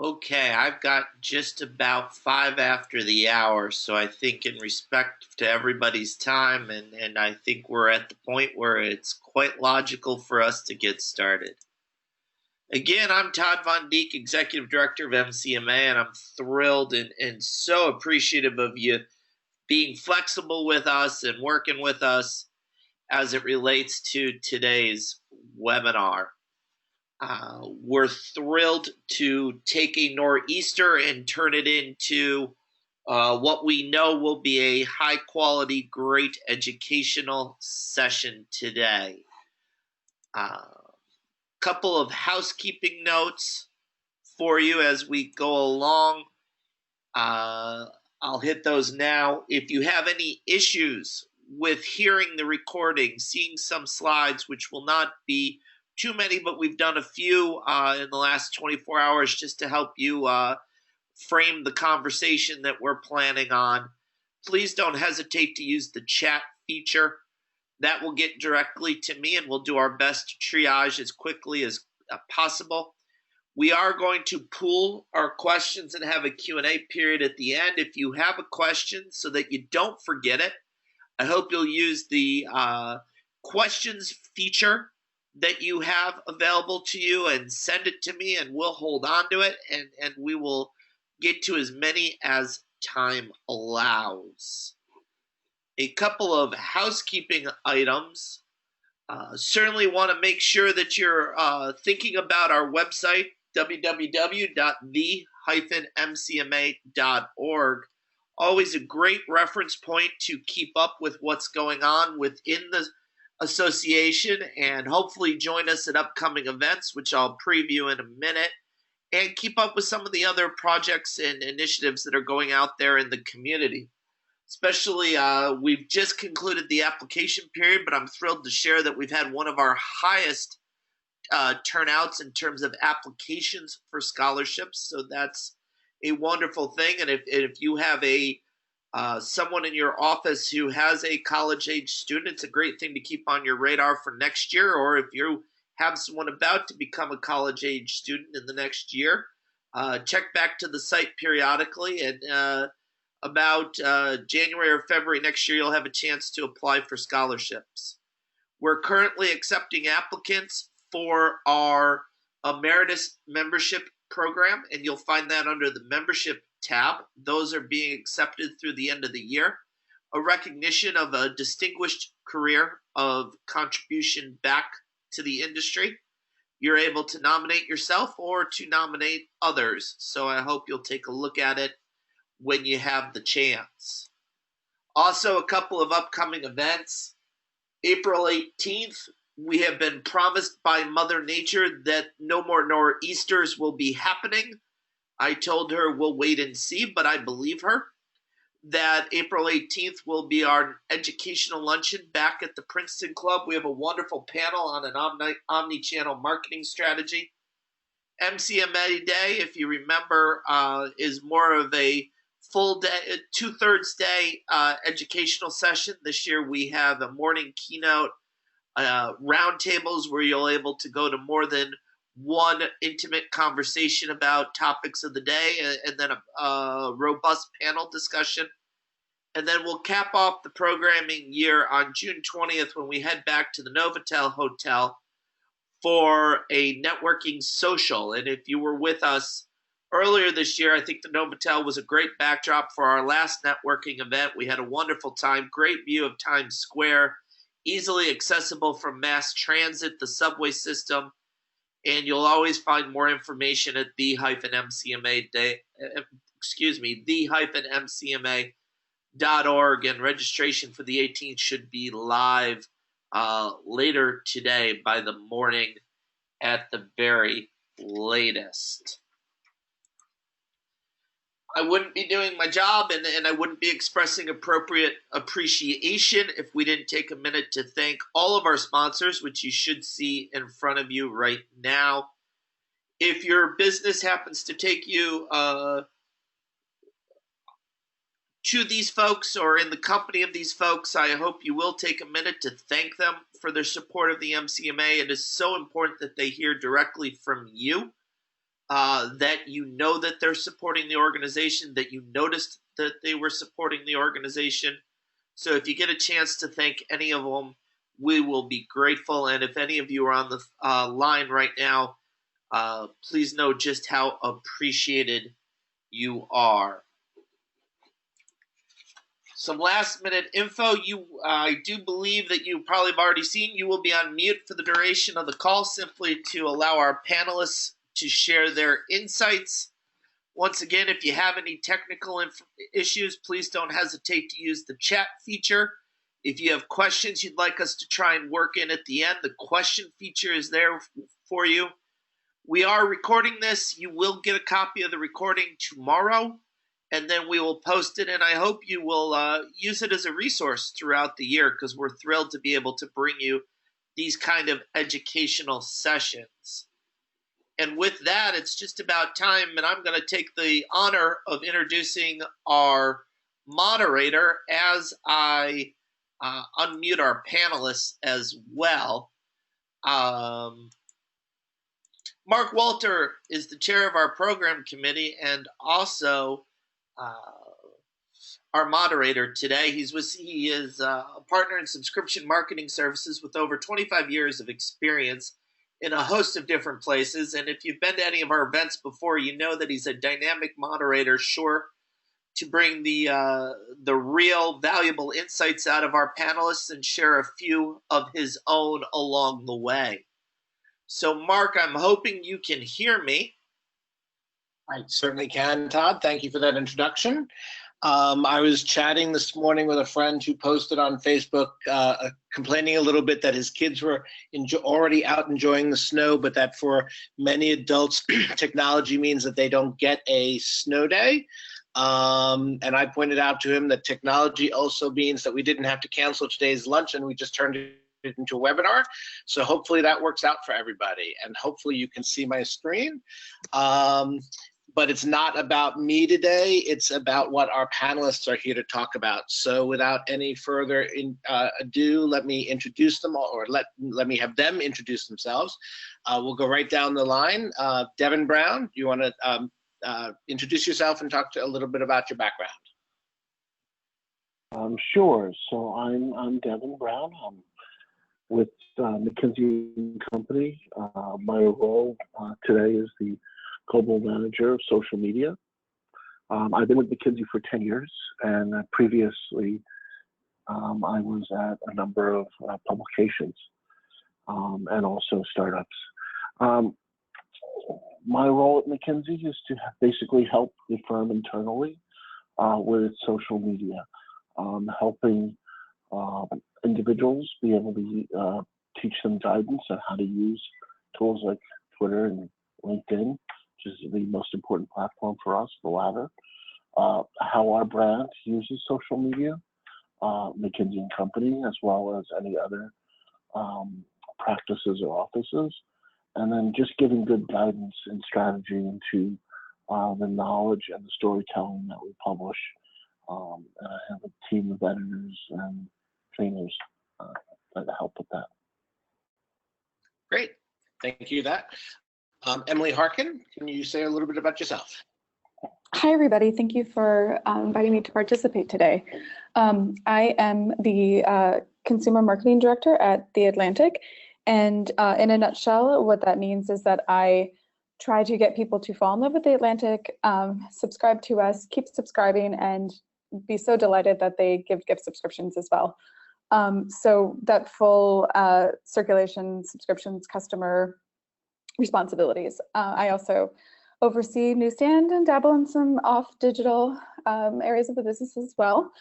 Okay, I've got just about five after the hour, so I think in respect to everybody's time, and I think we're at the point where it's quite logical for us to get started. Again, I'm Todd Von Deek, Executive Director of MCMA, and I'm thrilled and so appreciative of you being flexible with us and working with us as it relates to today's webinar. We're thrilled to take a nor'easter and turn it into what we know will be a high quality, great educational session today. Couple of housekeeping notes for you as we go along. I'll hit those now. If you have any issues with hearing the recording, seeing some slides, which will not be too many, but we've done a few in the last 24 hours just to help you frame the conversation that we're planning on. Please don't hesitate to use the chat feature. That will get directly to me, and we'll do our best to triage as quickly as possible. We are going to pool our questions and have a Q&A period at the end. If you have a question so that you don't forget it, I hope you'll use the questions feature that you have available to you and send it to me, and we'll hold on to it, and we will get to as many as time allows. A couple of housekeeping items. Certainly want to make sure that you're thinking about our website, www.the-mcma.org. Always a great reference point to keep up with what's going on within the association, and hopefully join us at upcoming events, which I'll preview in a minute, and keep up with some of the other projects and initiatives that are going out there in the community. Especially, we've just concluded the application period, but I'm thrilled to share that we've had one of our highest turnouts in terms of applications for scholarships. So that's a wonderful thing. And if you have someone in your office who has a college-age student, it's a great thing to keep on your radar for next year. Or if you have someone about to become a college-age student in the next year, check back to the site periodically, and about January or February next year, you'll have a chance to apply for scholarships. We're currently accepting applicants for our emeritus membership program, and you'll find that under the membership tab. Those are being accepted through the end of the year. A recognition of a distinguished career of contribution back to the industry. You're able to nominate yourself or to nominate others. So I hope you'll take a look at it when you have the chance. Also, a couple of upcoming events. April 18th, we have been promised by Mother Nature that no more nor'easters will be happening. I told her we'll wait and see, but I believe her. That April 18th will be our educational luncheon back at the Princeton Club. We have a wonderful panel on an omni-channel marketing strategy. MCMA Day, if you remember, is more of a full day, two-thirds day educational session. This year we have a morning keynote roundtables where you'll able to go to more than one intimate conversation about topics of the day, and then a robust panel discussion. And then we'll cap off the programming year on June 20th when we head back to the Novotel Hotel for a networking social. And if you were with us earlier this year, I think the Novotel was a great backdrop for our last networking event. We had a wonderful time, great view of Times Square, easily accessible from mass transit, the subway system, and you'll always find more information at the-mcma.org, and registration for the 18th should be live later today by the morning at the very latest. I wouldn't be doing my job, and I wouldn't be expressing appropriate appreciation if we didn't take a minute to thank all of our sponsors, which you should see in front of you right now. If your business happens to take you to these folks or in the company of these folks, I hope you will take a minute to thank them for their support of the MCMA. It is so important that they hear directly from you. that you know that they're supporting the organization, that you noticed that they were supporting the organization. So if you get a chance to thank any of them, we will be grateful. And if any of you are on the line right now, please know just how appreciated you are. Some last minute info. I do believe that you probably have already seen. You will be on mute for the duration of the call, simply to allow our panelists to share their insights. Once again, if you have any technical issues, please don't hesitate to use the chat feature. If you have questions you'd like us to try and work in at the end, the question feature is there for you. We are recording this. You will get a copy of the recording tomorrow, and then we will post it, and I hope you will use it as a resource throughout the year, because we're thrilled to be able to bring you these kind of educational sessions. And with that, it's just about time, and I'm going to take the honor of introducing our moderator as I unmute our panelists as well. Mark Walter is the chair of our program committee and also our moderator today. He is a partner in subscription marketing services with over 25 years of experience in a host of different places. And if you've been to any of our events before, you know that he's a dynamic moderator, sure to bring the real valuable insights out of our panelists and share a few of his own along the way. So, Mark, I'm hoping you can hear me. I certainly can, Todd. Thank you for that introduction. I was chatting this morning with a friend who posted on Facebook complaining a little bit that his kids were already out enjoying the snow, but that for many adults, technology means that they don't get a snow day. And I pointed out to him that technology also means that we didn't have to cancel today's luncheon. We just turned it into a webinar. So hopefully that works out for everybody. And hopefully you can see my screen. But it's not about me today. It's about what our panelists are here to talk about. So without any further ado, let me introduce them, or let me have them introduce themselves. We'll go right down the line. Devin Brown, you want to introduce yourself and talk a little bit about your background? Sure. So I'm Devin Brown. I'm with McKinsey and Company. My role today is the Global Manager of Social Media. I've been with McKinsey for 10 years, and previously I was at a number of publications and also startups. My role at McKinsey is to basically help the firm internally with its social media, helping individuals be able to teach them guidance on how to use tools like Twitter and LinkedIn, which is the most important platform for us, the latter. How our brand uses social media, McKinsey and Company, as well as any other practices or offices, and then just giving good guidance and strategy into the knowledge and the storytelling that we publish. And I have a team of editors and trainers that help with that. Great, thank you for that. Emilie Harkin, can you say a little bit about yourself? Hi, everybody. Thank you for inviting me to participate today. I am the Consumer Marketing Director at The Atlantic. And in a nutshell, what that means is that I try to get people to fall in love with The Atlantic, subscribe to us, keep subscribing, and be so delighted that they give gift subscriptions as well. So that full circulation, subscriptions, customer responsibilities. I also oversee newsstand and dabble in some off digital areas of the business as well.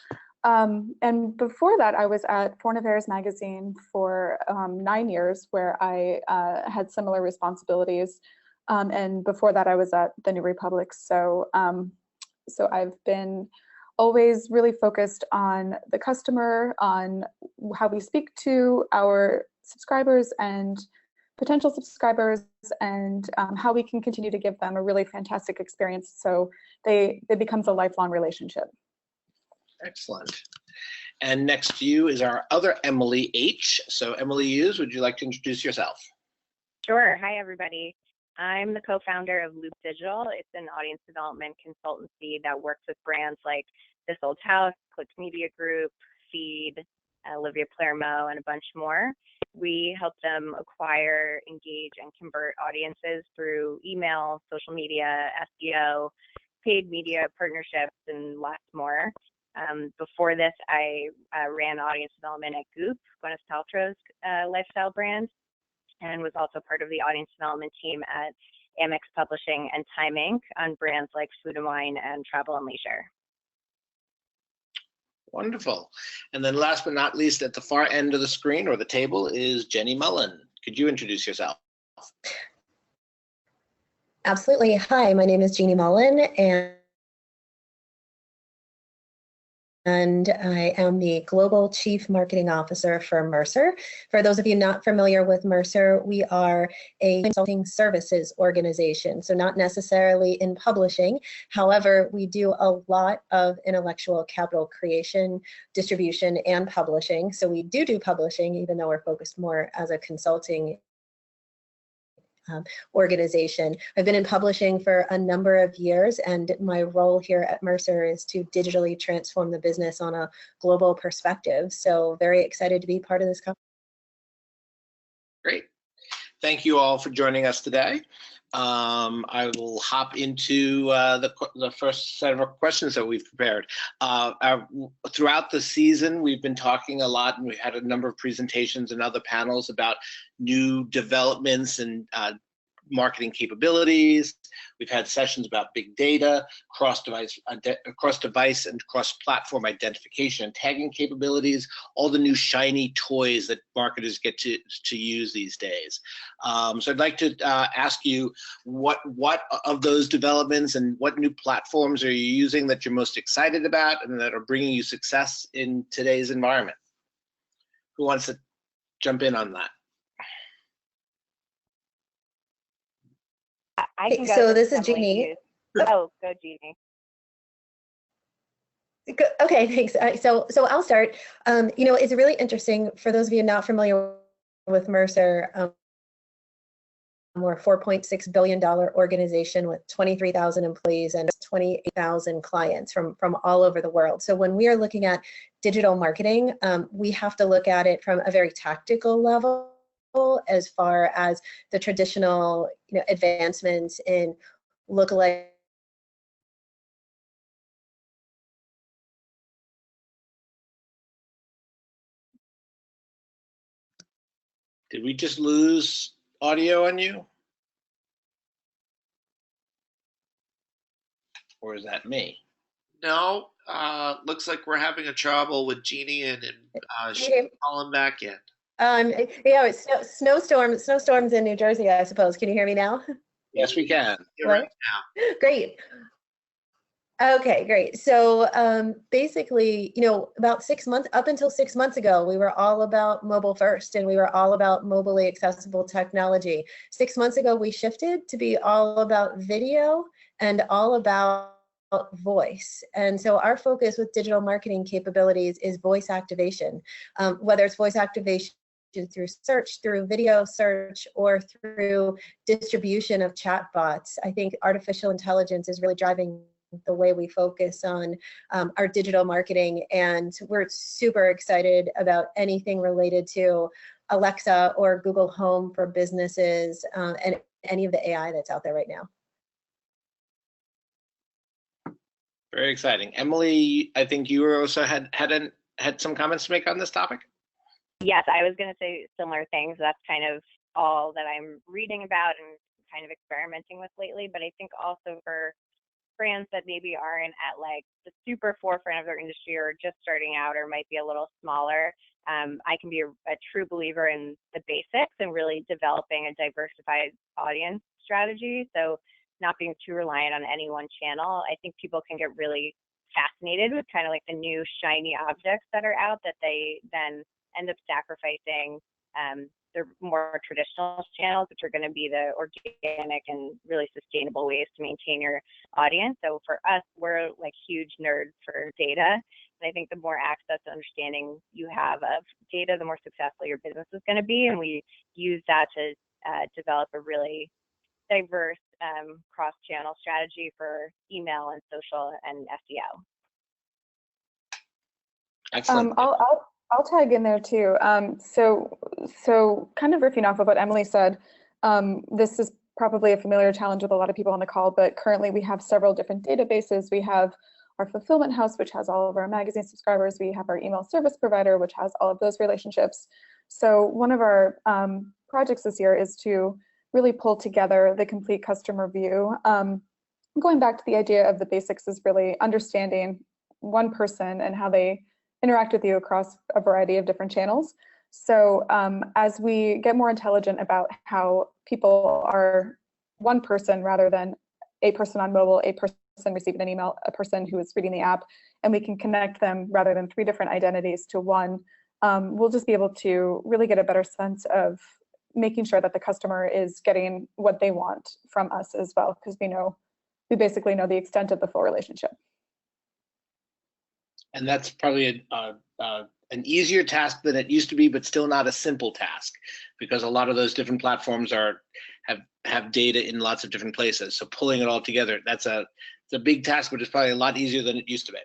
And before that, I was at Foreign Affairs magazine for 9 years, where I had similar responsibilities. And before that, I was at the New Republic. So I've been always really focused on the customer, on how we speak to our subscribers and potential subscribers, and how we can continue to give them a really fantastic experience so it becomes a lifelong relationship. Excellent. And next to you is our other Emilie H. So Emilie Hughes, would you like to introduce yourself? Sure. Hi, everybody. I'm the co-founder of Loup Digital. It's an audience development consultancy that works with brands like This Old House, Clicks Media Group, Feed, Olivia Palermo, and a bunch more. We help them acquire, engage, and convert audiences through email, social media, SEO, paid media partnerships, and lots more. Before this, I ran audience development at Goop, Gwyneth Paltrow's lifestyle brand, and was also part of the audience development team at Amex Publishing and Time Inc. on brands like Food and Wine and Travel and Leisure. Wonderful. And then last but not least, at the far end of the screen or the table is Jeanniey Mullen. Could you introduce yourself? Absolutely. Hi, my name is Jeanniey Mullen, and I am the Global Chief Marketing Officer for Mercer. For those of you not familiar with Mercer, we are a consulting services organization, so not necessarily in publishing. However, we do a lot of intellectual capital creation, distribution, and publishing. So we do publishing, even though we're focused more as a consulting organization. I've been in publishing for a number of years, and my role here at Mercer is to digitally transform the business on a global perspective. So very excited to be part of this conference. Great. Thank you all for joining us today. I will hop into the first set of questions that we've prepared. Throughout the season, we've been talking a lot, and we've had a number of presentations and other panels about new developments and marketing capabilities. We've had sessions about big data, cross-device and cross-platform identification and tagging capabilities, all the new shiny toys that marketers get to use these days. So I'd like to ask you what of those developments and what new platforms are you using that you're most excited about and that are bringing you success in today's environment? Who wants to jump in on that? I can go. So this is Jeanniey. Oh, go Jeanniey. Okay, thanks. So I'll start. You know, it's really interesting for those of you not familiar with Mercer. We're a $4.6 billion organization with 23,000 employees and 28,000 clients from all over the world. So when we are looking at digital marketing, we have to look at it from a very tactical level, as far as the traditional, advancements in lookalike. Did we just lose audio on you? Or is that me? No, looks like we're having a trouble with Jeanniey and she's calling back in. It's snowstorms in New Jersey, I suppose. Can you hear me now? Yes, we can. You're right now. Great. Okay, great. So basically, about 6 months, up until 6 months ago, we were all about mobile first, and we were all about mobily accessible technology. 6 months ago, we shifted to be all about video and all about voice. And so our focus with digital marketing capabilities is voice activation, whether it's voice activation through search, through video search, or through distribution of chatbots. I think artificial intelligence is really driving the way we focus on our digital marketing, and we're super excited about anything related to Alexa or Google Home for businesses, and any of the AI that's out there right now. Very exciting. Emilie, I think you also had some comments to make on this topic. Yes, I was going to say similar things. That's kind of all that I'm reading about and kind of experimenting with lately. But I think also for brands that maybe aren't at like the super forefront of their industry or just starting out or might be a little smaller, I can be a true believer in the basics and really developing a diversified audience strategy. So not being too reliant on any one channel. I think people can get really fascinated with kind of like the new shiny objects that are out that they then end up sacrificing their more traditional channels, which are going to be the organic and really sustainable ways to maintain your audience. So for us, we're like huge nerds for data. And I think the more access to understanding you have of data, the more successful your business is going to be. And we use that to develop a really diverse cross-channel strategy for email and social and SEO. Excellent. I'll tag in there too. So kind of riffing off of what Emilie said, this is probably a familiar challenge with a lot of people on the call, but currently we have several different databases. We have our fulfillment house, which has all of our magazine subscribers. We have our email service provider, which has all of those relationships. So one of our projects this year is to really pull together the complete customer view. Going back to the idea of the basics is really understanding one person and how they interact with you across a variety of different channels. So as we get more intelligent about how people are one person rather than a person on mobile, a person receiving an email, a person who is reading the app, and we can connect them rather than 3 different identities to one, we'll just be able to really get a better sense of making sure that the customer is getting what they want from us as well, because we basically know the extent of the full relationship. And that's probably an easier task than it used to be, but still not a simple task, because a lot of those different platforms have data in lots of different places. So pulling it all together, it's a big task, but it's probably a lot easier than it used to be.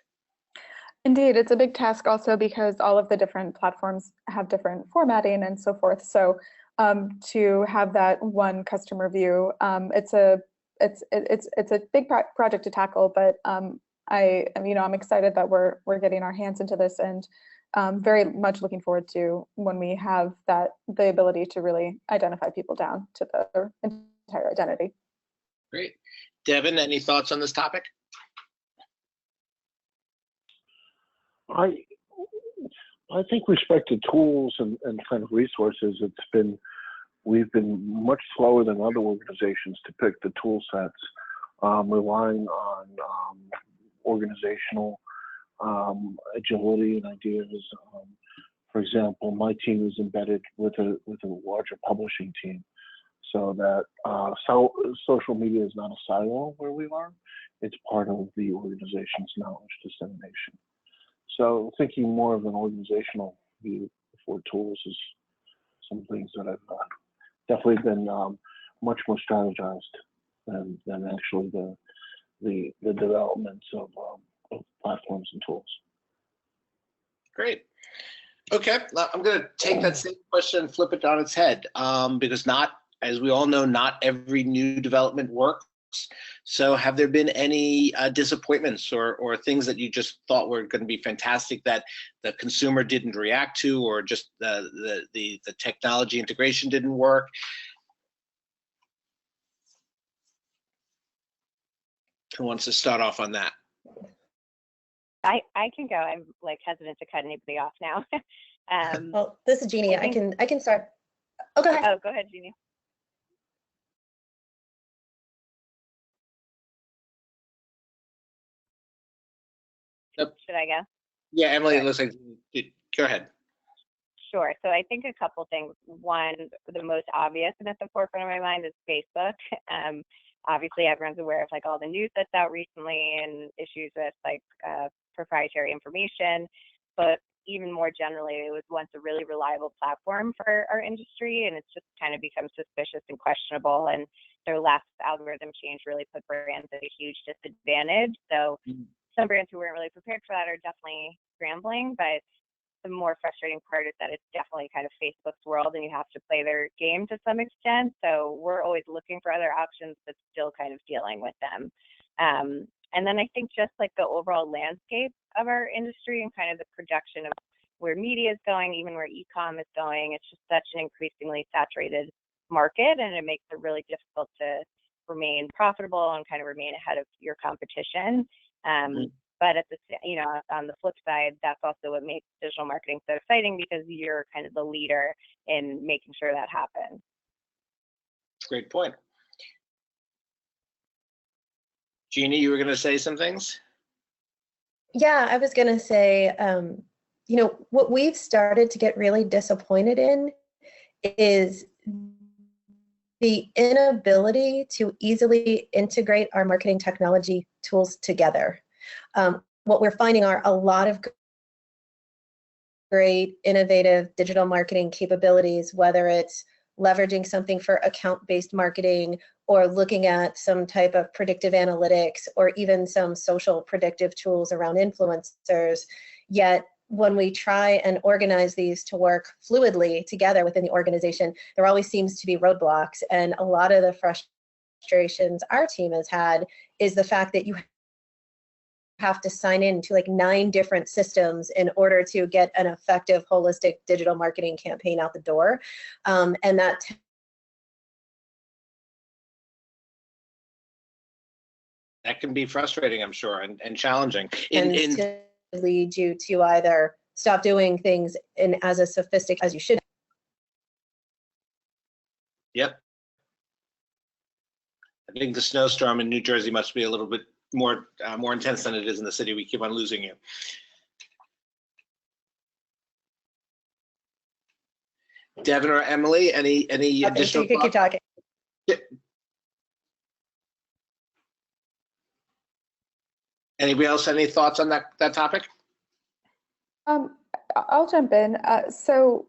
Indeed, it's a big task also because all of the different platforms have different formatting and so forth. So to have that one customer view, it's a big project to tackle, but I'm excited that we're getting our hands into this, and very much looking forward to when we have the ability to really identify people down to their entire identity. Great. Devin, any thoughts on this topic? I think with respect to tools and kind of resources, we've been much slower than other organizations to pick the tool sets, relying on organizational agility and ideas. For example, my team is embedded with a larger publishing team, so that social media is not a silo where we are. It's part of the organization's knowledge dissemination. So thinking more of an organizational view for tools is some things that I've definitely been much more strategized than actually the developments of platforms and tools. Great. Okay, I'm going to take that same question and flip it on its head, because as we all know, not every new development works. So have there been any disappointments or things that you just thought were going to be fantastic that the consumer didn't react to, or just the technology integration didn't work? Who wants to start off on that? I can go. I'm like hesitant to cut anybody off now. Well, this is Jeanniey. I can start. Oh, go ahead. Oh, go ahead, Jeanniey. Yep. Should I go? Yeah, Emilie, it looks like, go ahead. Sure. So I think a couple things. One, the most obvious and at the forefront of my mind is Facebook. Obviously, everyone's aware of like all the news that's out recently and issues with like proprietary information, but even more generally, it was once a really reliable platform for our industry, and it's just kind of become suspicious and questionable. And their last algorithm change really put brands at a huge disadvantage. So some brands who weren't really prepared for that are definitely scrambling, but the more frustrating part is that it's definitely kind of Facebook's world and you have to play their game to some extent. So we're always looking for other options, but still kind of dealing with them. And then I think just like the overall landscape of our industry and kind of the projection of where media is going, even where e-com is going, it's just such an increasingly saturated market, and it makes it really difficult to remain profitable and kind of remain ahead of your competition. But at the, on the flip side, that's also what makes digital marketing so exciting, because you're kind of the leader in making sure that happens. Great point. Jeanniey, you were going to say some things? Yeah, I was going to say, what we've started to get really disappointed in is the inability to easily integrate our marketing technology tools together. What we're finding are a lot of great innovative digital marketing capabilities, whether it's leveraging something for account-based marketing, or looking at some type of predictive analytics, or even some social predictive tools around influencers. Yet when we try and organize these to work fluidly together within the organization, there always seems to be roadblocks. And a lot of the frustrations our team has had is the fact that you have to sign in to like 9 different systems in order to get an effective holistic digital marketing campaign out the door. And that can be frustrating, I'm sure, and challenging. tends to lead you to either stop doing things in as a sophisticated as you should. Yep. I think the snowstorm in New Jersey must be a little bit more intense than it is in the city. We keep on losing you. Devin or Emilie, any additional you could keep talking. Anybody else, any thoughts on that topic? I'll jump in. I think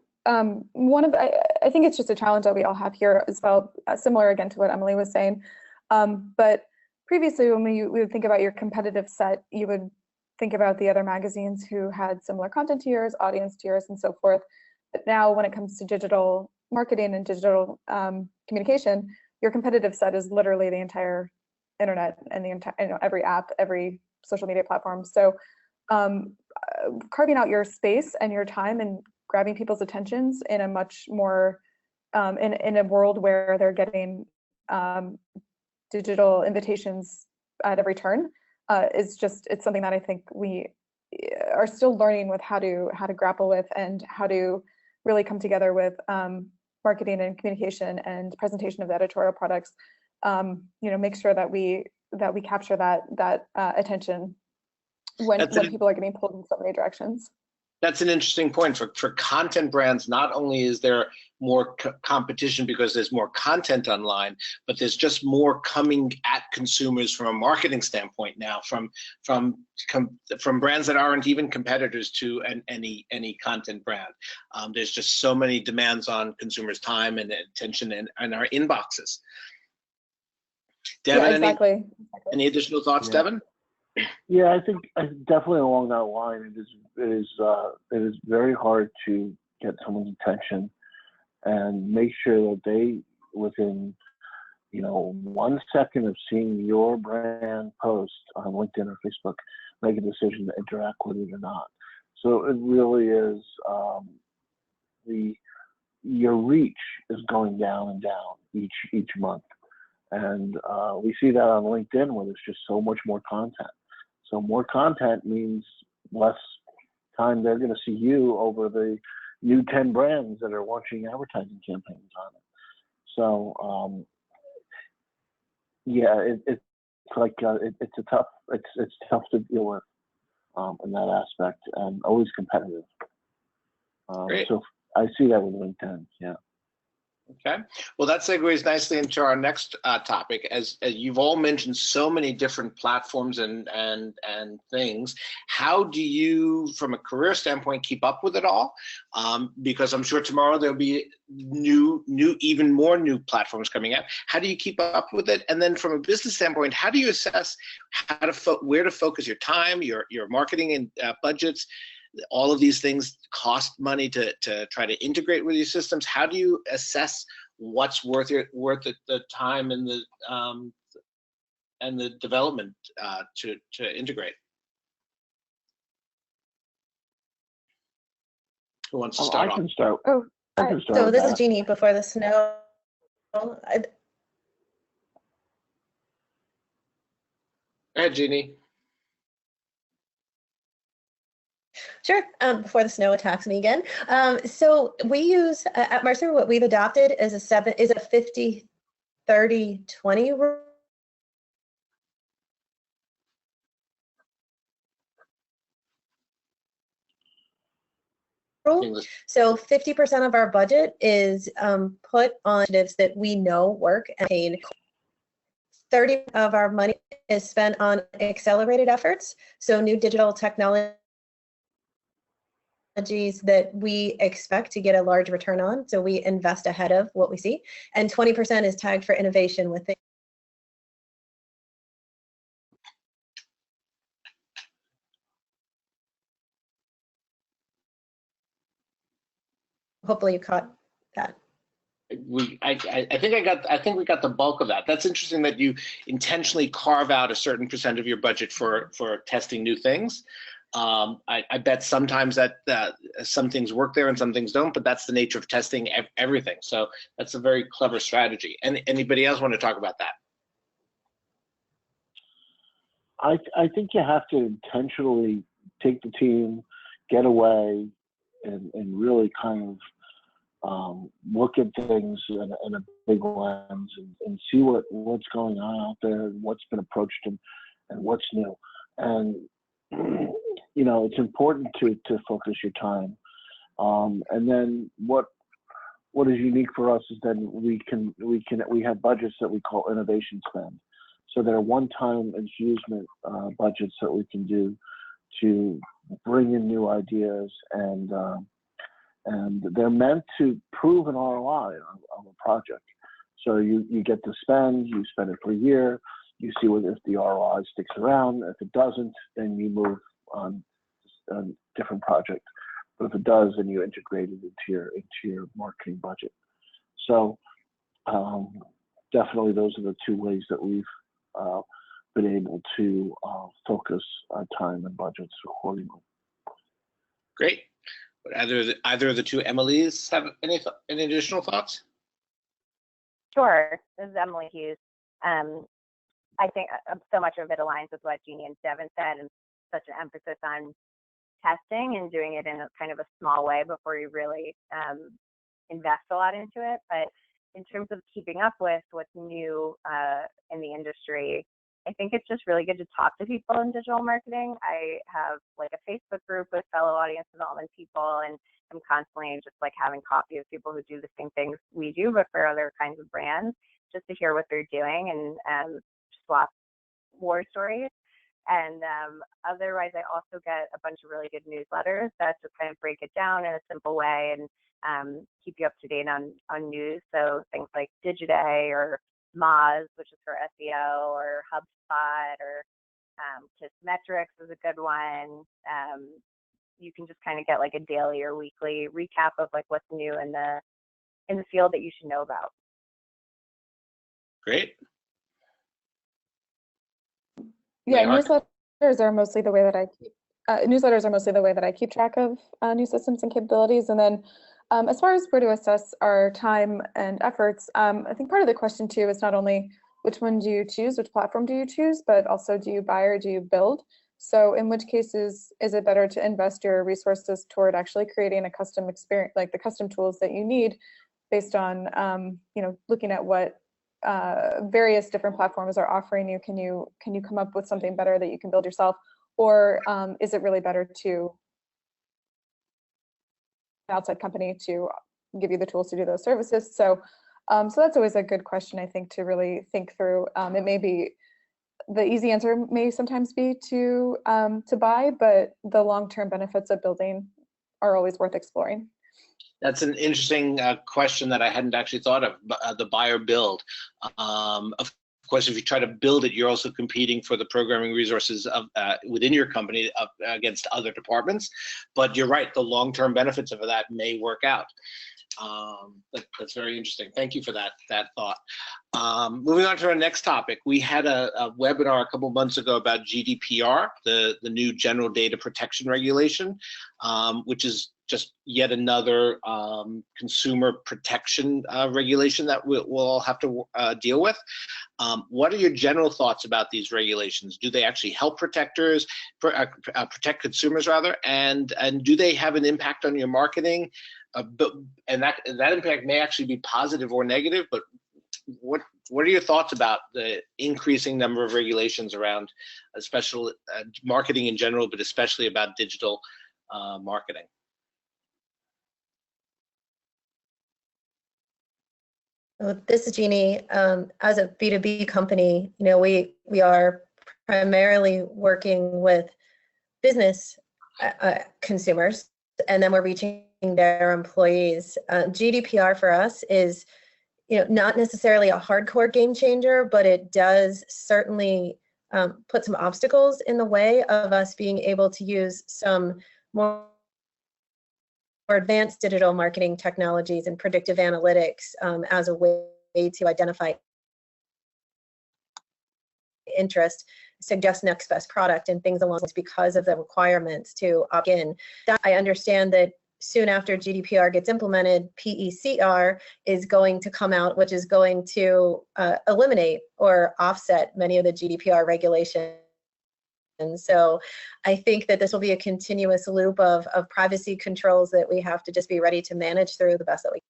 it's just a challenge that we all have here as well, similar again to what Emilie was saying. But previously, when we would think about your competitive set, you would think about the other magazines who had similar content to yours, audience to yours, and so forth. But now when it comes to digital marketing and digital communication, your competitive set is literally the entire internet and the entire, every app, every social media platform. So carving out your space and your time and grabbing people's attentions in a much more, in a world where they're getting digital invitations at every turn, it's something that I think we are still learning with how to grapple with, and how to really come together with marketing and communication and presentation of the editorial products. Make sure that we capture that attention when people are getting pulled in so many directions. That's an interesting point. For content brands, not only is there more competition because there's more content online, but there's just more coming at consumers from a marketing standpoint now, from brands that aren't even competitors to any content brand. There's just so many demands on consumers' time and attention in our inboxes. Devin, yeah, exactly. Any additional thoughts, Devin? Yeah, I think definitely along that line, it is very hard to get someone's attention and make sure that they, within 1 second of seeing your brand post on LinkedIn or Facebook, make a decision to interact with it or not. So it really is your reach is going down and down each month, and we see that on LinkedIn where there's just so much more content. So more content means less time they're going to see you over the new 10 brands that are launching advertising campaigns on it. So it's like it's tough to deal with in that aspect, and always competitive. So I see that with LinkedIn. Yeah. Okay, well, that segues nicely into our next topic. As you've all mentioned, so many different platforms and things. How do you, from a career standpoint, keep up with it all? Because I'm sure tomorrow there'll be even more new platforms coming out. How do you keep up with it? And then from a business standpoint, how do you assess where to focus your time, your marketing and budgets? All of these things cost money to try to integrate with your systems. How do you assess what's worth the time and the development to integrate? Who wants to start off? I can start. So this is Jeanniey before the snow. Go ahead, Jeanniey. Sure, before the snow attacks me again. So we use, at Mercer, what we've adopted is a 50-30-20 rule. So 50% of our budget is put on initiatives that we know work and paid. 30% of our money is spent on accelerated efforts, so new digital technology technologies that we expect to get a large return on, so we invest ahead of what we see, and 20% is tagged for innovation with it. Hopefully you caught that. I think we got the bulk of that. That's interesting that you intentionally carve out a certain percent of your budget for testing new things. I bet sometimes that some things work there and some things don't, but that's the nature of testing everything. So that's a very clever strategy. And anybody else want to talk about that? I think you have to intentionally take the team, get away, and really kind of look at things in a big lens and see what's going on out there and what's been approached and what's new. And you know, it's important to focus your time. And then what is unique for us is that we have budgets that we call innovation spend. So there are one-time infusement budgets that we can do to bring in new ideas, and they're meant to prove an ROI on a project. So you get to spend, you spend it for a year, you see if the ROI sticks around. If it doesn't, then you move on a different project. But if it does, then you integrate it into your marketing budget. So definitely those are the two ways that we've been able to focus our time and budgets accordingly. Great. Would either of the two Emilies have any additional thoughts? Sure. This is Emilie Hughes. I think so much of it aligns with what Jeanniey and Devin said, and such an emphasis on testing and doing it in a kind of a small way before you really invest a lot into it. But in terms of keeping up with what's new in the industry, I think it's just really good to talk to people in digital marketing. I have like a Facebook group with fellow audience development people, and I'm constantly just like having coffee with people who do the same things we do, but for other kinds of brands, just to hear what they're doing and swap war stories. And otherwise, I also get a bunch of really good newsletters that just kind of break it down in a simple way and keep you up to date on news. So things like Jeanniey or Moz, which is for SEO, or HubSpot, or Kissmetrics is a good one. You can just kind of get like a daily or weekly recap of like what's new in the field that you should know about. Great. Yeah, newsletters are mostly the way that I keep track of new systems and capabilities. And then as far as where to assess our time and efforts, I think part of the question too is not only which one do you choose, which platform do you choose, but also do you buy or do you build? So in which cases is it better to invest your resources toward actually creating a custom experience, like the custom tools that you need based on, looking at what various different platforms are offering you. Can you come up with something better that you can build yourself? Or is it really better to an outside company to give you the tools to do those services? So that's always a good question, I think, to really think through. It may be the easy answer may sometimes be to buy, but the long-term benefits of building are always worth exploring. That's an interesting question that I hadn't actually thought of, the buy or build. Of course, if you try to build it, you're also competing for the programming resources of within your company against other departments. But you're right, the long-term benefits of that may work out. That's very interesting. Thank you for that thought. Moving on to our next topic, we had a webinar a couple months ago about GDPR, the new General Data Protection Regulation, which is just yet another consumer protection regulation that we'll all have to deal with. What are your general thoughts about these regulations? Do they actually help protect consumers rather, and do they have an impact on your marketing? And that impact may actually be positive or negative, but what are your thoughts about the increasing number of regulations around especially marketing in general, but especially about digital marketing? So this is Jeanniey. As a B2B company, we are primarily working with business consumers. and then we're reaching their employees. GDPR for us is, not necessarily a hardcore game changer, but it does certainly put some obstacles in the way of us being able to use some more advanced digital marketing technologies and predictive analytics as a way to identify interest, suggest next best product, and things along those because of the requirements to opt in. I understand that soon after GDPR gets implemented, PECR is going to come out, which is going to eliminate or offset many of the GDPR regulations. And so I think that this will be a continuous loop of privacy controls that we have to just be ready to manage through the best that we can.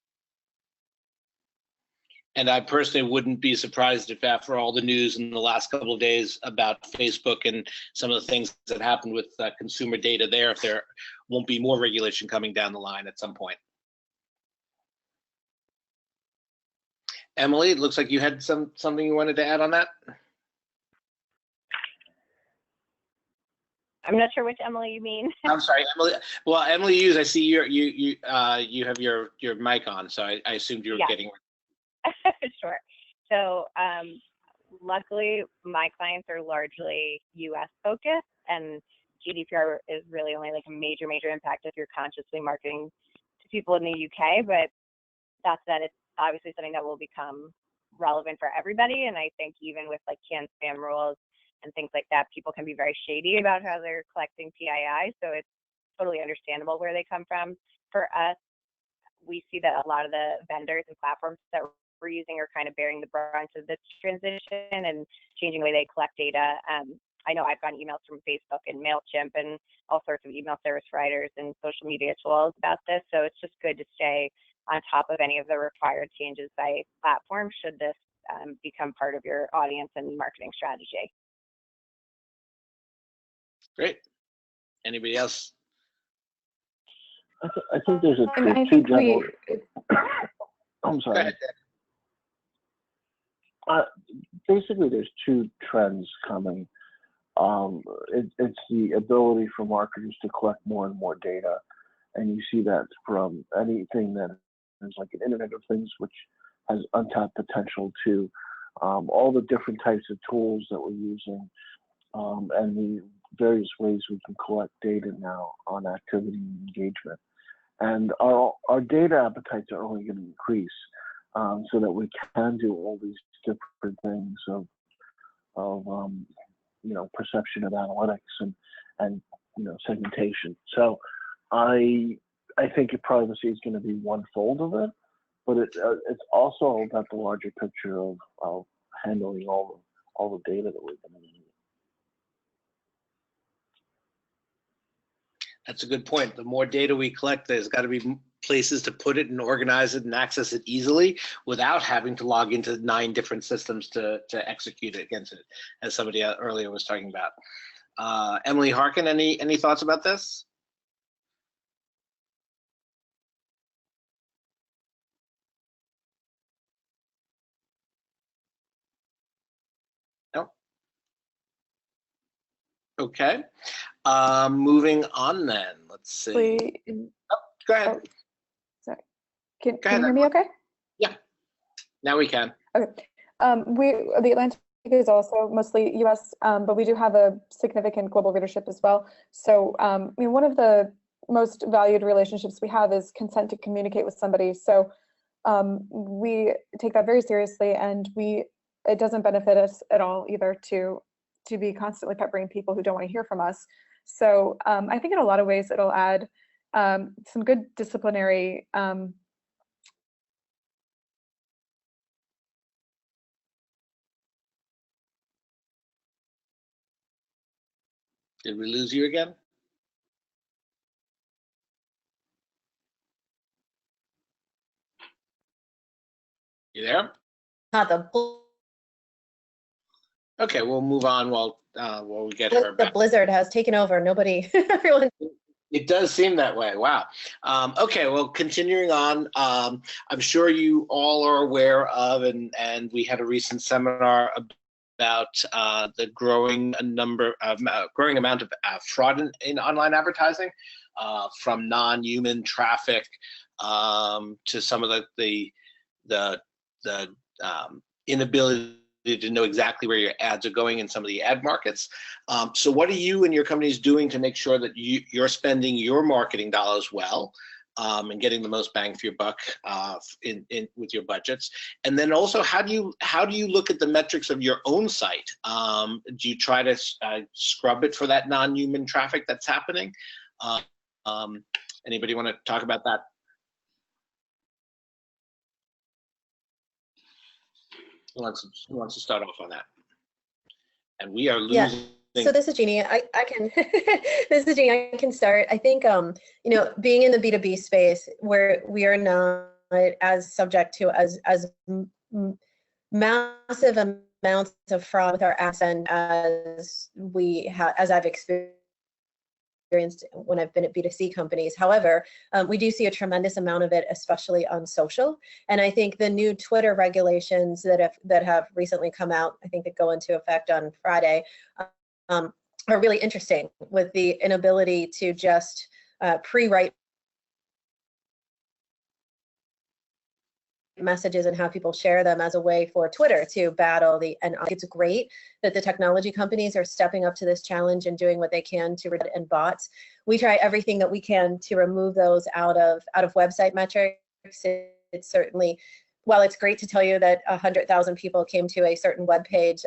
And I personally wouldn't be surprised if after all the news in the last couple of days about Facebook and some of the things that happened with consumer data there, if there won't be more regulation coming down the line at some point. Emilie, it looks like you had something you wanted to add on that. I'm not sure which Emilie you mean. I'm sorry, Emilie. Well, Emilie Hughes, I see you have your mic on, so I assumed you were getting. Sure. So luckily, my clients are largely U.S. focused, and GDPR is really only like a major impact if you're consciously marketing to people in the UK. But that said, it's obviously something that will become relevant for everybody. And I think even with like canned spam rules and things like that, people can be very shady about how they're collecting PII. So it's totally understandable where they come from. For us, we see that a lot of the vendors and platforms that we're using are kind of bearing the brunt of this transition and changing the way they collect data. I know I've gotten emails from Facebook and MailChimp and all sorts of email service providers and social media tools about this. So it's just good to stay on top of any of the required changes by platform should this become part of your audience and marketing strategy. Great. Anybody else? I think there's two general. I'm sorry. Basically, there's two trends coming. It's the ability for marketers to collect more and more data, and you see that from anything that is like an Internet of Things, which has untapped potential, to all the different types of tools that we're using, and the various ways we can collect data now on activity and engagement. And our data appetites are only going to increase, so that we can do all these different things of perception of analytics and segmentation. So I think privacy is going to be one fold of it, but it's also about the larger picture of handling all the data that we're going to need. That's a good point. The more data we collect, there's got to be places to put it and organize it and access it easily without having to log into 9 different systems to execute it against it, as somebody earlier was talking about. Emilie, Harkin, any thoughts about this? No? Okay. Moving on then. Let's see. Go ahead. Oh, sorry. Can you hear me okay? Yeah. Now we can. Okay. The Atlantic is also mostly US, but we do have a significant global readership as well. So one of the most valued relationships we have is consent to communicate with somebody. So we take that very seriously, and it doesn't benefit us at all either to be constantly peppering people who don't want to hear from us. So I think in a lot of ways it'll add some good disciplinary Did we lose you again? You there? Okay, we'll move on while we get her back. The blizzard has taken over. Nobody, everyone. It does seem that way. Wow. Okay, well, continuing on, I'm sure you all are aware of, and we had a recent seminar about the growing amount of fraud in online advertising, from non-human traffic to some of the inability to know exactly where your ads are going in some of the ad markets. So what are you and your companies doing to make sure that you're spending your marketing dollars well, and getting the most bang for your buck with your budgets? And then also, how do you look at the metrics of your own site? Do you try to scrub it for that non-human traffic that's happening? Anybody want to talk about that? Who wants to start off on that? And we are losing. Yeah. So this is Jeannie. I can. This is Jeannie. I can start. I think being in the B2B space, where we are not as subject to as massive amounts of fraud with our ad spend as I've experienced when I've been at B2C companies. However, we do see a tremendous amount of it, especially on social. And I think the new Twitter regulations that have recently come out, I think that go into effect on Friday, are really interesting, with the inability to just pre-write messages and how people share them as a way for Twitter to battle and it's great that the technology companies are stepping up to this challenge and doing what they can to reduce and bots. We try everything that we can to remove those out of website metrics. It's certainly, while it's great to tell you that 100,000 people came to a certain web page,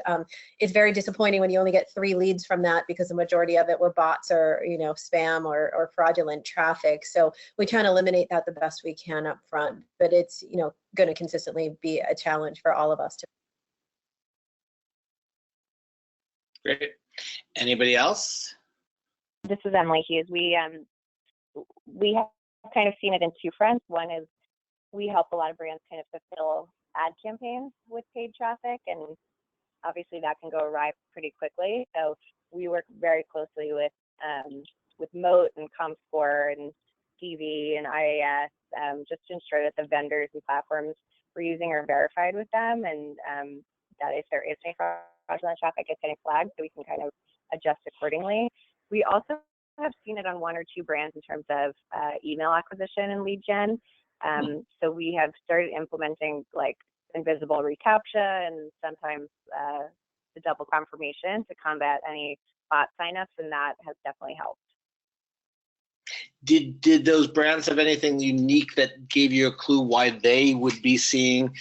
it's very disappointing when you only get 3 leads from that, because the majority of it were bots or spam or fraudulent traffic. So we try to eliminate that the best we can up front, but it's going to consistently be a challenge for all of us. Great. Anybody else? This is Emilie Hughes. We have kind of seen it in 2 fronts. One is we help a lot of brands kind of fulfill ad campaigns with paid traffic, and obviously that can go awry pretty quickly. So we work very closely with Moat and ComScore and TV and IAS, just to ensure that the vendors and platforms we're using are verified with them, and that if there is any fraudulent traffic, it's getting flagged, so we can kind of adjust accordingly. We also have seen it on 1 or 2 brands in terms of email acquisition and lead gen. So we have started implementing like invisible reCAPTCHA and sometimes the double confirmation to combat any bot signups, and that has definitely helped. Did those brands have anything unique that gave you a clue why they would be seeing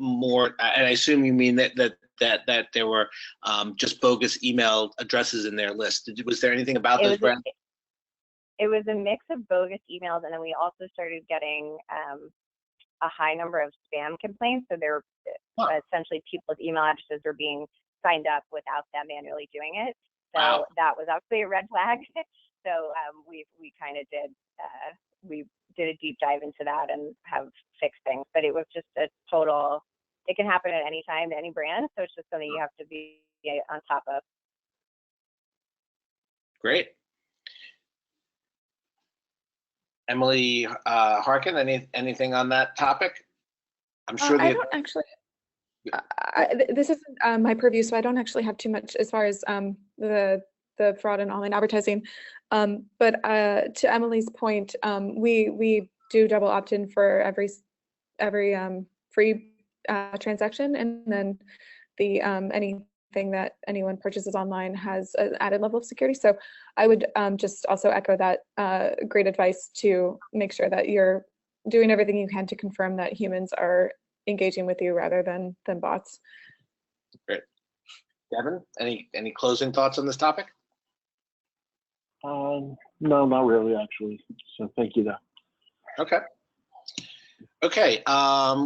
more? And I assume you mean that there were just bogus email addresses in their list. Was there anything about those brands? It was a mix of bogus emails, and then we also started getting a high number of spam complaints. So there were essentially people's email addresses were being signed up without them manually doing it. So that was actually a red flag. So we kind of we did a deep dive into that and have fixed things. But it was just a total. It can happen at any time to any brand, so it's just something you have to be on top of. Great. Emilie, Harkin, anything on that topic? I'm sure I don't actually. This isn't my purview, so I don't actually have too much as far as the fraud and online advertising. But to Emilie's point, we do double opt-in for every free transaction, and then the anything that anyone purchases online has an added level of security. So I would just also echo that great advice to make sure that you're doing everything you can to confirm that humans are engaging with you rather than bots. Great. Devin, any closing thoughts on this topic? No, not really, actually. So thank you, though. Okay. Okay,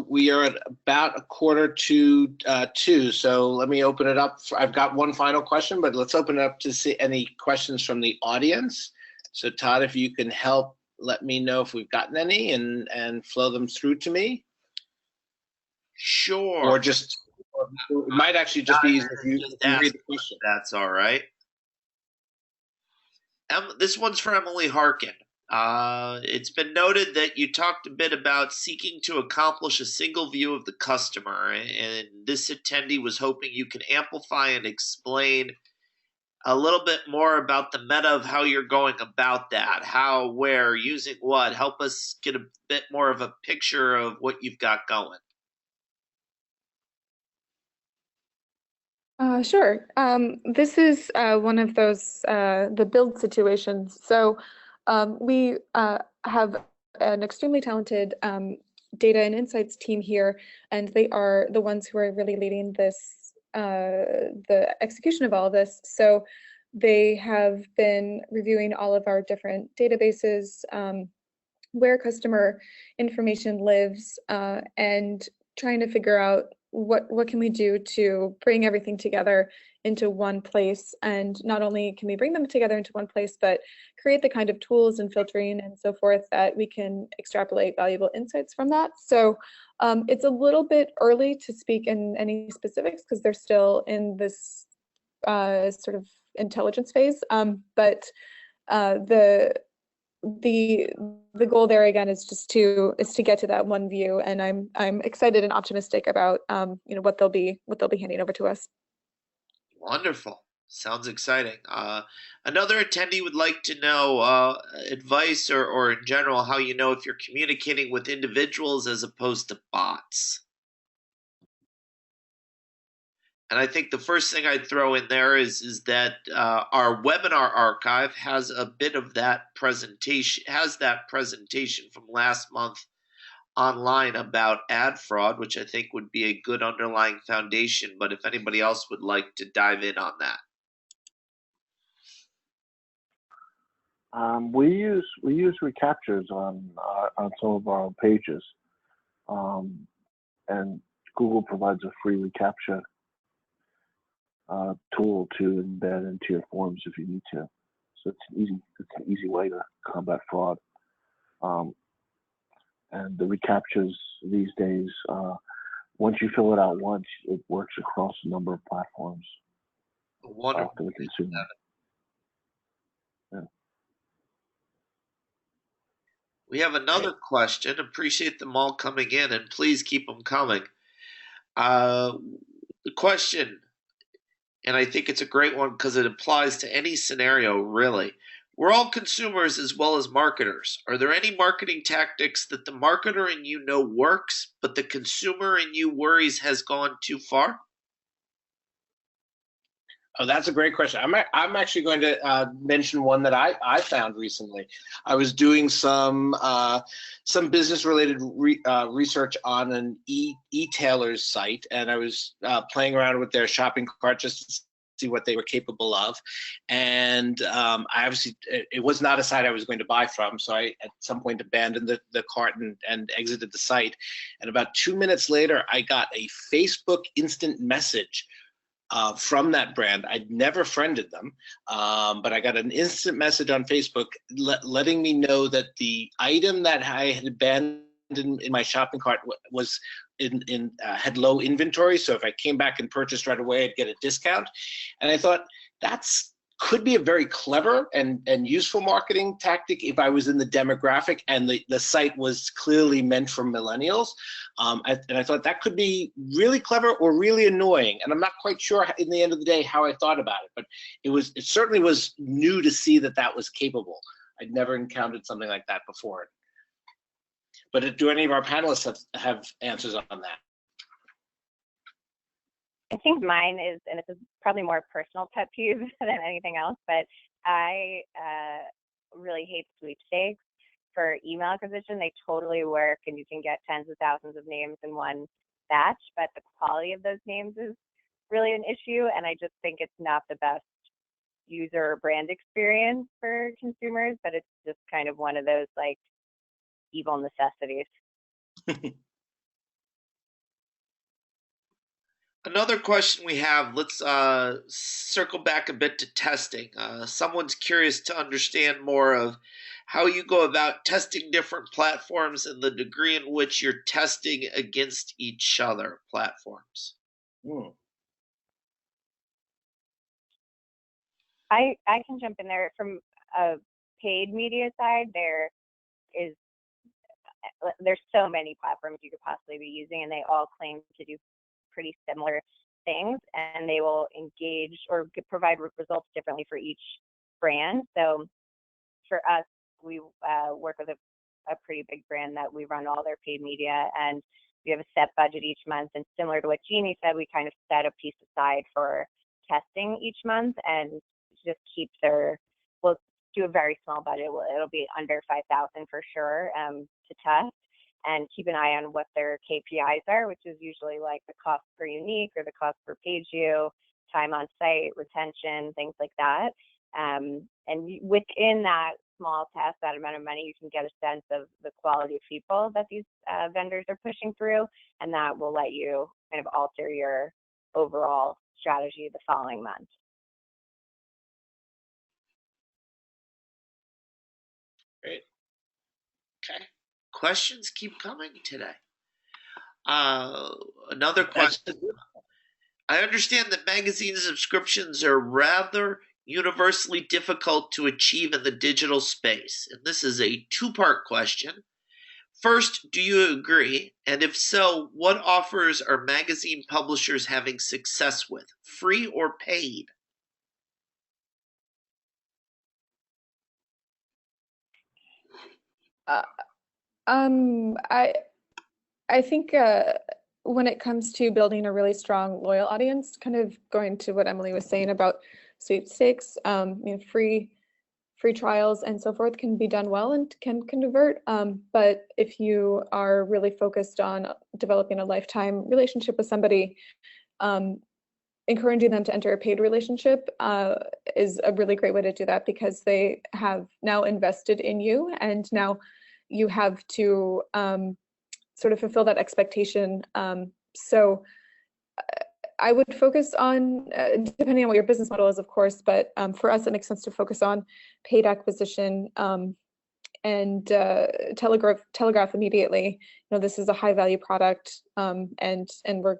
we are at about 1:45, so let me open it up. I've got one final question, but let's open it up to see any questions from the audience. So Todd, if you can help, let me know if we've gotten any and flow them through to me. Sure. Or it might actually just be easier if you read the question. That's all right. This one's for Emilie Harkin. It's been noted that you talked a bit about seeking to accomplish a single view of the customer, and this attendee was hoping you could amplify and explain a little bit more about the meta of how you're going about that, how, where, using what. Help us get a bit more of a picture of what you've got going. Sure. This is one of those the build situations. So we have an extremely talented data and insights team here, and they are the ones who are really leading this the execution of all of this. So they have been reviewing all of our different databases, where customer information lives, and trying to figure out what can we do to bring everything together into one place. And not only can we bring them together into one place, but create the kind of tools and filtering and so forth that we can extrapolate valuable insights from that. So it's a little bit early to speak in any specifics because they're still in this sort of intelligence phase. But the goal there again is just to get to that one view, and I'm excited and optimistic about what they'll be handing over to us. Wonderful. Sounds exciting. Another attendee would like to know advice or in general how you know if you're communicating with individuals as opposed to bots. And I think the first thing I'd throw in there is that our webinar archive has a bit of that presentation, from last month online about ad fraud, which I think would be a good underlying foundation. But if anybody else would like to dive in on that. We use recaptures on some of our pages, and Google provides a free recapture tool to embed into your forms if you need to. So it's an easy way to combat fraud. And the recaptures these days, once you fill it out once, it works across a number of platforms. Wonderful. For the consumer. Yeah. We have another question. Appreciate them all coming in, and please keep them coming. The question, and I think it's a great one because it applies to any scenario, really. We're all consumers as well as marketers. Are there any marketing tactics that the marketer in you know works, but the consumer in you worries has gone too far? Oh, that's a great question. I'm actually going to mention one that I found recently. I was doing some business-related research on an e-tailer's site, and I was playing around with their shopping cart just to see what they were capable of. And I obviously, it was not a site I was going to buy from, so I at some point abandoned the cart and exited the site. And about 2 minutes later, I got a Facebook instant message from that brand. I'd never friended them, but I got an instant message on Facebook letting me know that the item that I had abandoned in my shopping cart was had low inventory. So if I came back and purchased right away, I'd get a discount. And I thought could be a very clever and useful marketing tactic if I was in the demographic and the site was clearly meant for millennials. And I thought that could be really clever or really annoying. And I'm not quite sure in the end of the day how I thought about it, but it certainly was new to see that was capable. I'd never encountered something like that before. But do any of our panelists have answers on that? I think mine is, and it's probably more personal pet peeve than anything else, but I really hate sweepstakes for email acquisition. They totally work, and you can get tens of thousands of names in one batch, but the quality of those names is really an issue, and I just think it's not the best user or brand experience for consumers, but it's just kind of one of those like evil necessities. Another question we have, let's circle back a bit to testing. Someone's curious to understand more of how you go about testing different platforms and the degree in which you're testing against each other platforms. I can jump in there from a paid media side, there's so many platforms you could possibly be using, and they all claim to do pretty similar things, and they will engage or provide results differently for each brand. So for us, we work with a pretty big brand that we run all their paid media, and we have a set budget each month. And similar to what Jeanniey said, we kind of set a piece aside for testing each month, and just keep we'll do a very small budget. It'll be under 5,000 for sure to test, and keep an eye on what their KPIs are, which is usually like the cost per unique or the cost per page view, time on site, retention, things like that. And within that small test, that amount of money, you can get a sense of the quality of people that these vendors are pushing through, and that will let you kind of alter your overall strategy the following month. Great. Okay. Questions keep coming today. Another question. I understand that magazine subscriptions are rather universally difficult to achieve in the digital space. And this is a two-part question. First, do you agree? And if so, what offers are magazine publishers having success with, free or paid? I think when it comes to building a really strong, loyal audience, kind of going to what Emilie was saying about sweepstakes, free trials and so forth can be done well and can convert. But if you are really focused on developing a lifetime relationship with somebody, encouraging them to enter a paid relationship is a really great way to do that, because they have now invested in you, and now you have to sort of fulfill that expectation. So I would focus on, depending on what your business model is, of course, but for us, it makes sense to focus on paid acquisition and telegraph immediately. This is a high value product, and we're,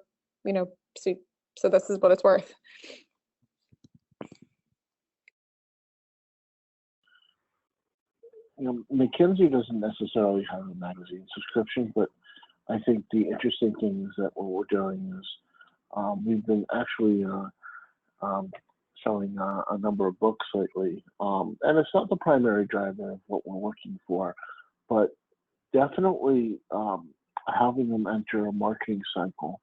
so this is what it's worth. McKinsey doesn't necessarily have a magazine subscription, but I think the interesting thing is that what we're doing is we've been actually selling a number of books lately, and it's not the primary driver of what we're looking for, but definitely having them enter a marketing cycle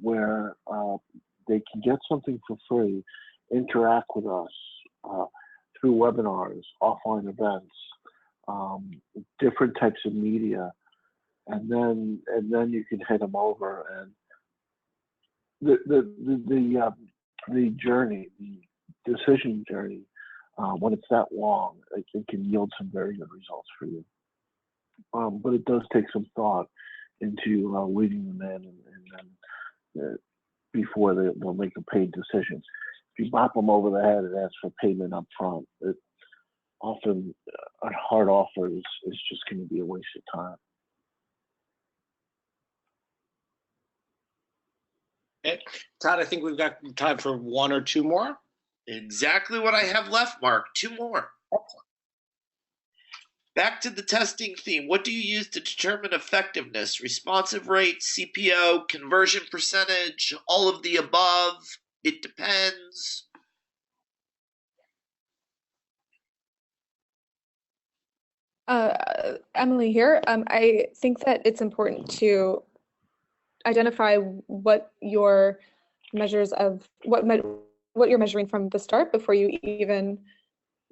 where they can get something for free, interact with us through webinars, offline events, different types of media, and then you can hit them over. And the journey, the decision journey, when it's that long, it can yield some very good results for you. But it does take some thought into leading them in, and before they'll make a paid decision. If you bop them over the head and ask for payment up front, often a hard offer is just going to be a waste of time. Okay. Todd, I think we've got time for one or two more. Exactly what I have left, Mark. Two more. Excellent. Back to the testing theme. What do you use to determine effectiveness? Responsive rate, CPO, conversion percentage, all of the above? It depends. Emilie here. I think that it's important to identify what your measures of what you're measuring from the start before you even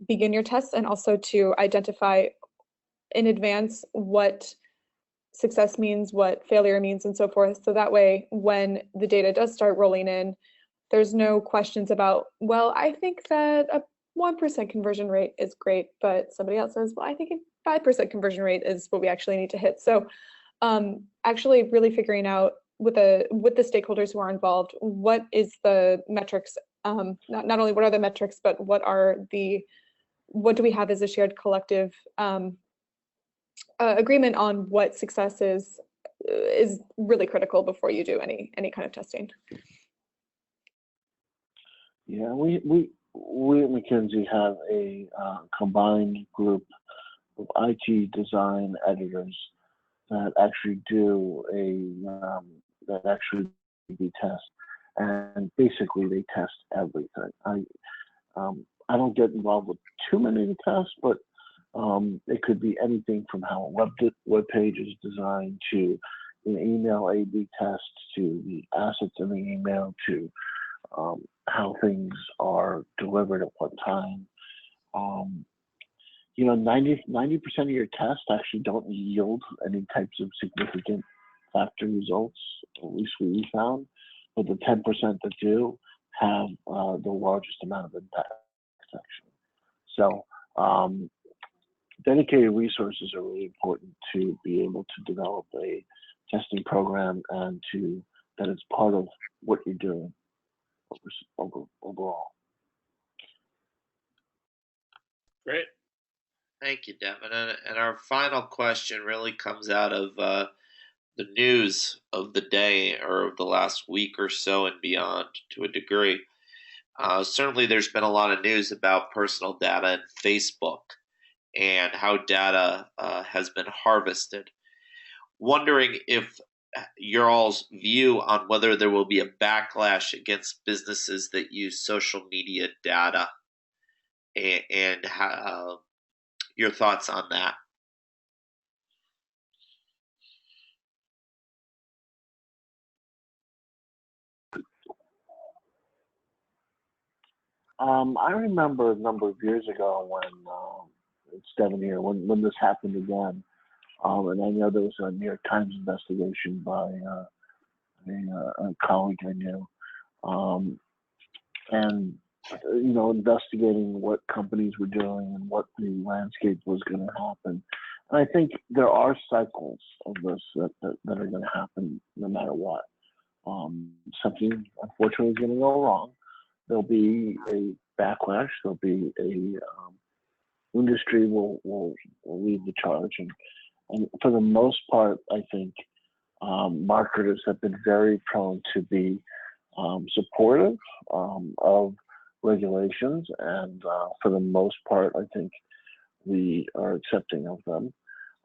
begin your tests, and also to identify in advance what success means, what failure means, and so forth. So that way, when the data does start rolling in, there's no questions about, well, I think that a 1% conversion rate is great, but somebody else says, well, I think a 5% conversion rate is what we actually need to hit. So actually really figuring out with the stakeholders who are involved, what is the metrics, not only what are the metrics, but what do we have as a shared collective agreement on what success is really critical before you do any kind of testing. Yeah, we we at McKinsey have a combined group of IT design editors that actually do that actually do tests, and basically they test everything. I don't get involved with too many of the tests, but it could be anything from how a web page is designed to an email A/B test to the assets in the email to how things are delivered at what time. 90% of your tests actually don't yield any types of significant factor results, at least we found, but the 10% that do have the largest amount of impact actually. So dedicated resources are really important to be able to develop a testing program and that it's part of what you're doing overall. Great. Thank you, Devin. And our final question really comes out of the news of the day or of the last week or so and beyond to a degree. Certainly there's been a lot of news about personal data and Facebook and how data has been harvested. Wondering if your all's view on whether there will be a backlash against businesses that use social media data and how, your thoughts on that. I remember a number of years ago when it's Devin here, when this happened again, and I know there was a New York Times investigation by a colleague I knew, and investigating what companies were doing and what the landscape was going to happen. And I think there are cycles of this that are going to happen no matter what. Something unfortunately is going to go wrong. There'll be a backlash. There'll be a industry will lead the charge, and for the most part, I think marketers have been very prone to be supportive of regulations, and for the most part, I think we are accepting of them.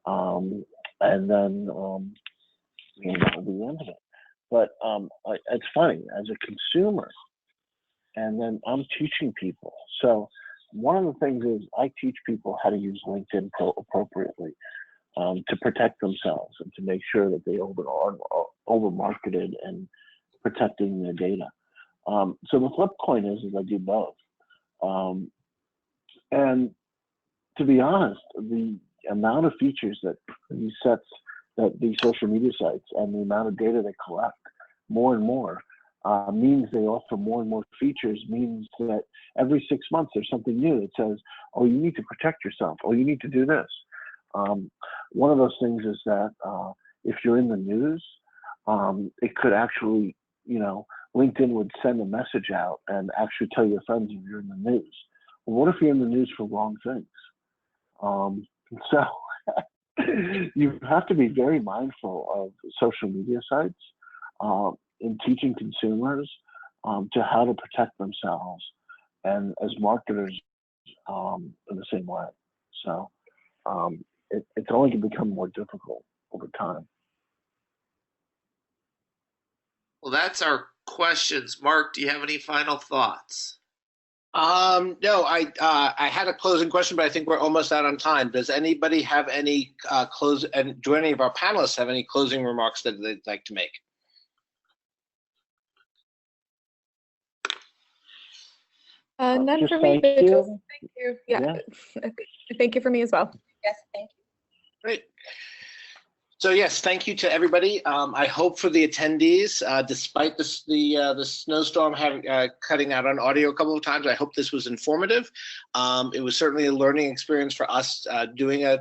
And then that'll be the end of it. But it's funny, as a consumer, and then I'm teaching people. So one of the things is I teach people how to use LinkedIn appropriately to protect themselves and to make sure that they aren't over-marketed and protecting their data. So the flip coin is I do both. And to be honest, the amount of features that these social media sites and the amount of data they collect more and more means they offer more and more features, means that every 6 months there's something new that says, oh, you need to protect yourself, or you need to do this. One of those things is that if you're in the news, it could actually, LinkedIn would send a message out and actually tell your friends if you're in the news. Well, what if you're in the news for wrong things? So you have to be very mindful of social media sites in teaching consumers to how to protect themselves, and as marketers in the same way. So it's only going to become more difficult over time. Well, that's our questions. Mark, do you have any final thoughts? No, I had a closing question, but I think we're almost out on time. Does anybody have any and do any of our panelists have any closing remarks that they'd like to make? None for me. Thank you. Thank you. Yeah. Thank you for me as well. Yes, thank you. Great. So yes, thank you to everybody. I hope for the attendees, despite the snowstorm cutting out on audio a couple of times, I hope this was informative. It was certainly a learning experience for us doing a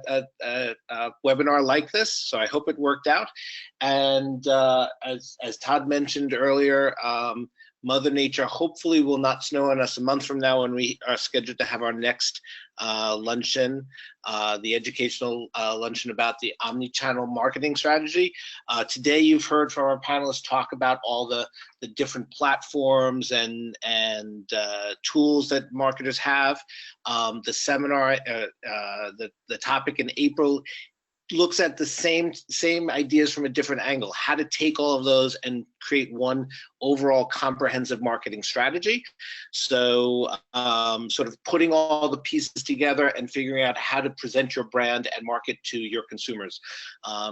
webinar like this, so I hope it worked out. And as Todd mentioned earlier, Mother Nature hopefully will not snow on us a month from now when we are scheduled to have our next luncheon, the educational luncheon about the omni-channel marketing strategy. Today you've heard from our panelists talk about all the different platforms and tools that marketers have. The seminar, the topic in April looks at the same ideas from a different angle, how to take all of those and create one overall comprehensive marketing strategy. So sort of putting all the pieces together and figuring out how to present your brand and market to your consumers.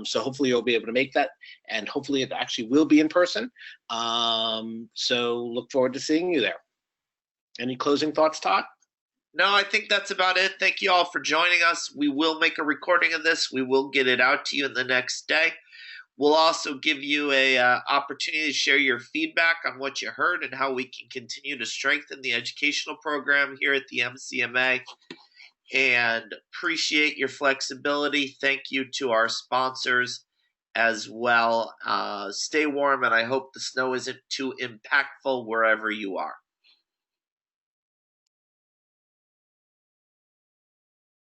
So hopefully you'll be able to make that, and hopefully it actually will be in person. So look forward to seeing you there. Any closing thoughts, Todd? No, I think that's about it. Thank you all for joining us. We will make a recording of this. We will get it out to you in the next day. We'll also give you a opportunity to share your feedback on what you heard and how we can continue to strengthen the educational program here at the MCMA. And appreciate your flexibility. Thank you to our sponsors as well. Stay warm, and I hope the snow isn't too impactful wherever you are.